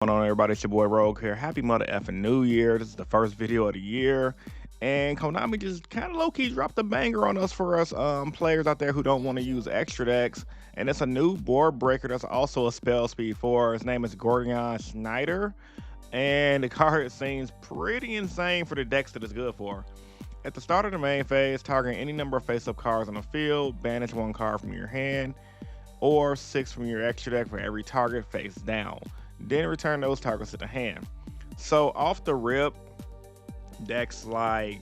Going on, everybody? It's your boy Rogue here. Happy mother effing New Year. This is the first video of the year. And Konami just kind of low-key dropped a banger on us for us players out there who don't want to use extra decks. And it's a new board breaker that's also a spell speed 4. His name is Gordion Schneider. And the card seems pretty insane for the decks that it's good for. At the start of the main phase, targeting any number of face-up cards on the field, banish one card from your hand, or 6 from your extra deck for every target face down. Then return those targets to the hand. So off the rip, decks like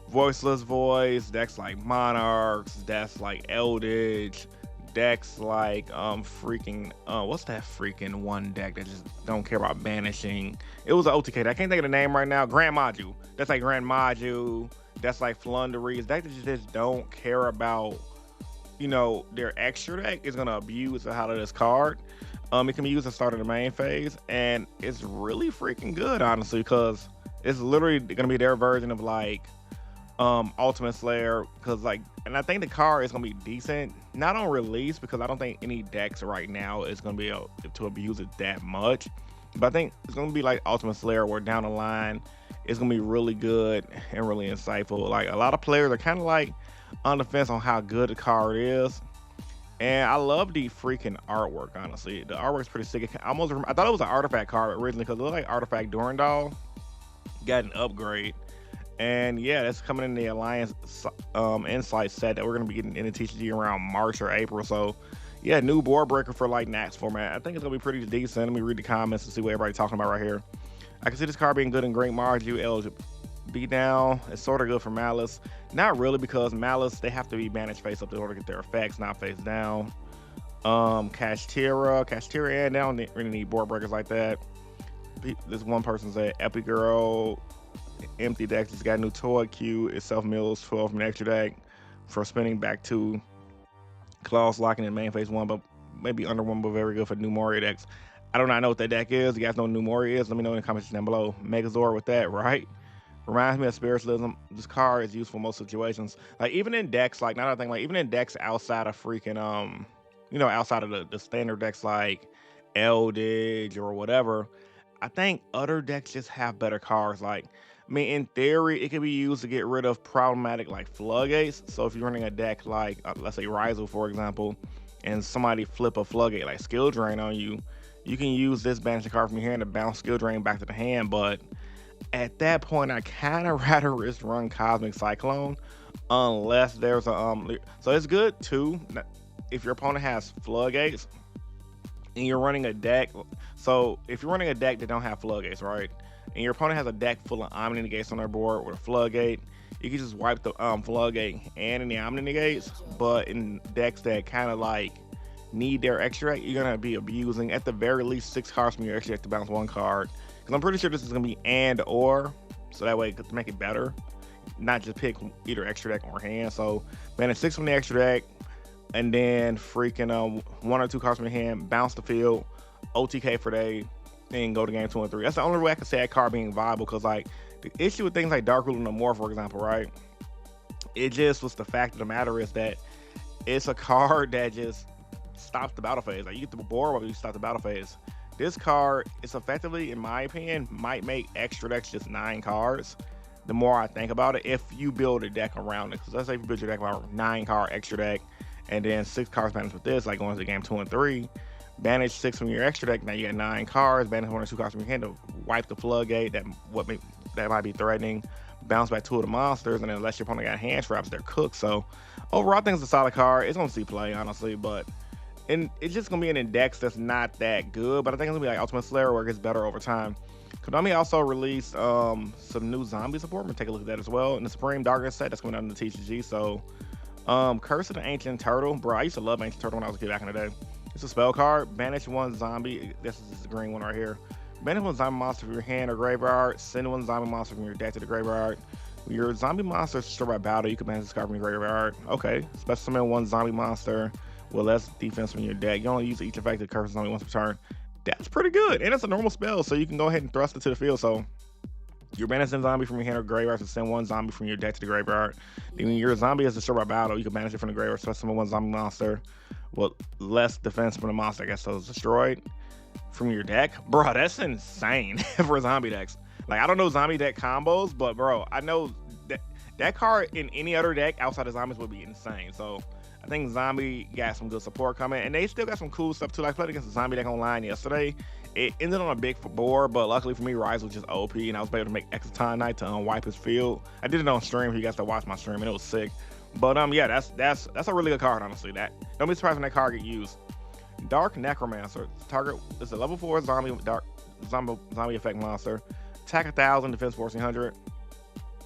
Voiceless Voice, decks like Monarchs, decks like Eldritch, decks like what's that freaking one deck that just don't care about banishing? It was an OTK. I can't think of the name right now. Grand Module. That's like Grand Module. That's like Flunderies. Decks that just don't care about, their extra deck is gonna abuse the hell of this card. It can be used at the start of the main phase, and it's really freaking good, honestly, because it's literally gonna be their version of like Ultimate Slayer. And I think the card is gonna be decent, not on release, because I don't think any decks right now is gonna be able to abuse it that much. But I think it's gonna be like Ultimate Slayer, where down the line it's gonna be really good and really insightful. Like, a lot of players are kind of like on the fence on how good the card is. And I love the freaking artwork, honestly. The artwork's pretty sick. I thought it was an artifact card originally, because it looked like Artifact Durandal got an upgrade. And yeah, that's coming in the Alliance Insight set that we're going to be getting in the TCG around March or April. So yeah, new board breaker for like Nats format. I think it's going to be pretty decent. Let me read the comments and see what everybody's talking about right here. I can see this card being good in Great Marju, eligible. Beat down. It's sort of good for Malice. Not really, because Malice, they have to be banished face up in order to get their effects, not face down. Kashtira, and they don't really need board breakers like that. This one person said Epic Girl, empty deck just got a new toy queue. Itself mills 12 from the extra deck for spinning back to Claws locking in main phase 1, but maybe under 1, but very good for new Moria decks. I do not know what that deck is. You guys know what new Moria is? Let me know in the comments down below. Megazord with that, right? Reminds me of Spiritualism. This card is useful in most situations. Like, even in decks, like, now that I think, like, even in decks outside of freaking, outside of the standard decks like Eldritch or whatever, I think other decks just have better cards. Like, I mean, in theory, it could be used to get rid of problematic, like, floodgates. So if you're running a deck like, let's say Rizal, for example, and somebody flip a floodgate, like Skill Drain on you, you can use this banishing card from your hand to bounce Skill Drain back to the hand, but at that point, I kind of rather risk run Cosmic Cyclone, unless there's a so it's good too if your opponent has floodgates and you're running a deck. So if you're running a deck that don't have floodgates, right, and your opponent has a deck full of Omni Negates on their board with a floodgate, you can just wipe the floodgate and any Omni Negates. But in decks that kind of like need their extra deck, you're gonna be abusing at the very least 6 cards from your extra deck to bounce 1 card. Because I'm pretty sure this is going to be and or, so that way to make it better, not just pick either extra deck or hand. So banish 6 from the extra deck, and then freaking 1 or 2 cards from your hand, bounce the field, OTK for day, and go to game 2 and 3. That's the only way I can say that card being viable, because like the issue with things like Dark Ruler No More, for example, right? It just was the fact of the matter is that it's a card that just stops the battle phase. Like, you get the board while you stop the battle phase. This card is effectively, in my opinion, might make extra decks just 9 cards. The more I think about it, if you build a deck around it. Because let's say if you build your deck around 9 card extra deck, and then 6 cards banished with this, like going to game 2 and 3, banish 6 from your extra deck. Now you got 9 cards. Banish 1 or 2 cards from your hand to wipe the floodgate. That might be threatening. Bounce back 2 of the monsters, and then unless your opponent got hand traps, they're cooked. So overall, I think it's a solid card. It's gonna see play, honestly, but. And it's just going to be an index that's not that good, but I think it's going to be like Ultimate Slayer, where it gets better over time. Konami also released some new zombie support. I'm going to take a look at that as well. And the Supreme Darkness set that's coming out in the TCG. So, Curse of the Ancient Turtle. Bro, I used to love Ancient Turtle when I was a kid back in the day. It's a spell card. Banish 1 zombie. This is the green one right here. Banish 1 zombie monster from your hand or graveyard. Send 1 zombie monster from your deck to the graveyard. When your zombie monster is destroyed by battle, you can banish this card from your graveyard. Okay. Special summon 1 zombie monster. Well, that's defense from your deck. You only use each effect that curses only once per turn. That's pretty good. And it's a normal spell, so you can go ahead and thrust it to the field. So You're banishing zombie from your hand or graveyard to send one zombie from your deck to the graveyard. Then when your zombie is destroyed by battle, you can banish it from the graveyard, so summon one zombie monster with less defense from the monster, I guess, so it's destroyed. from your deck, bro, that's insane for zombie decks. Like, I don't know zombie deck combos, but bro, I know that that card in any other deck outside of zombies would be insane. So I think zombie got some good support coming, and they still got some cool stuff too. Like, I played against a zombie deck online yesterday. It ended on a big board, but luckily for me, Rise was just OP, and I was able to make extra time night to unwipe his field. I did it on stream. You guys to watch my stream, and it was sick. But yeah, that's a really good card, honestly. That don't be surprised when that card get used. Dark Necromancer. Target is a level 4 zombie effect monster. Attack 1,000, defense 1,400.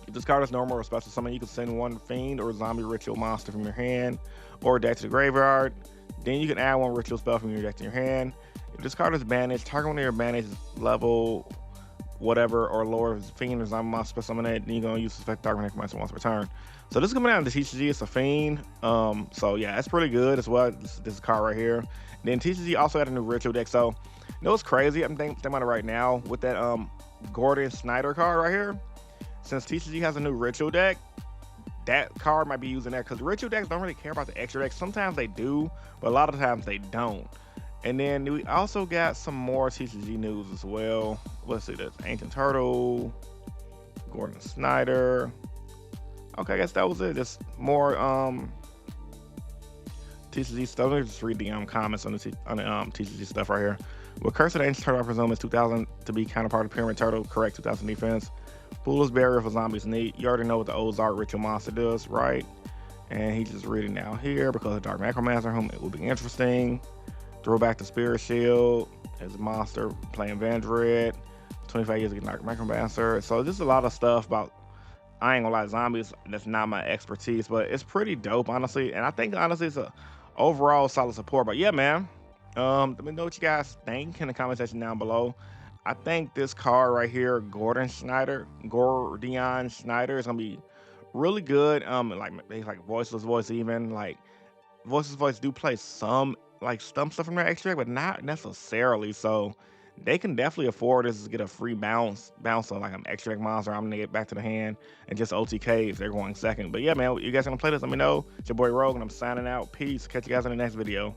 If this card is normal or special summon, you can send one fiend or zombie ritual monster from your hand or deck to the graveyard. Then you can add one ritual spell from your deck to your hand. If this card is banished, target one of your banished level whatever or lower fiend or zombie monster special summon it, then you're gonna use this effect Dark Necromancer once per turn. So this is coming out in the TCG. It's a fiend. So yeah, it's pretty good as well. This card right here. Then TCG also had a new ritual deck. So you know what's crazy? I'm thinking about it right now with that Gordon Snyder card right here. Since TCG has a new ritual deck, that card might be using that, because ritual decks don't really care about the extra decks. Sometimes they do, but a lot of times they don't. And then we also got some more TCG news as well. Let's see, this Ancient Turtle, Gordon Snyder. Okay, I guess that was it. Just more TCG stuff. Let me just read the comments on the TCG stuff right here. With Cursed Ancient Turtle, I presume it's 2,000 to be counterpart of Pyramid Turtle. Correct, 2,000 defense. Foolish Barrier for zombies need. You already know what the Ozark Ritual Monster does, right? And he's just reading now here because of Dark Necromancer, whom it will be interesting. Throw back the Spirit Shield as a monster playing Vandred. 25 years against Dark Necromancer. So there's a lot of stuff about, I ain't gonna lie, zombies, that's not my expertise, but it's pretty dope, honestly. And I think, honestly, it's a overall solid support. But yeah, man, let me know what you guys think in the comment section down below. I think this card right here, Gordion Snyder, is gonna be really good. Like Voiceless Voice, even like Voiceless Voice do play some stuff from their extract, but not necessarily. So they can definitely afford this to get a free bounce on like an extract monster. I'm gonna get back to the hand and just OTK if they're going second. But yeah, man, you guys gonna play this? Let me know. It's your boy Rogue, and I'm signing out. Peace. Catch you guys in the next video.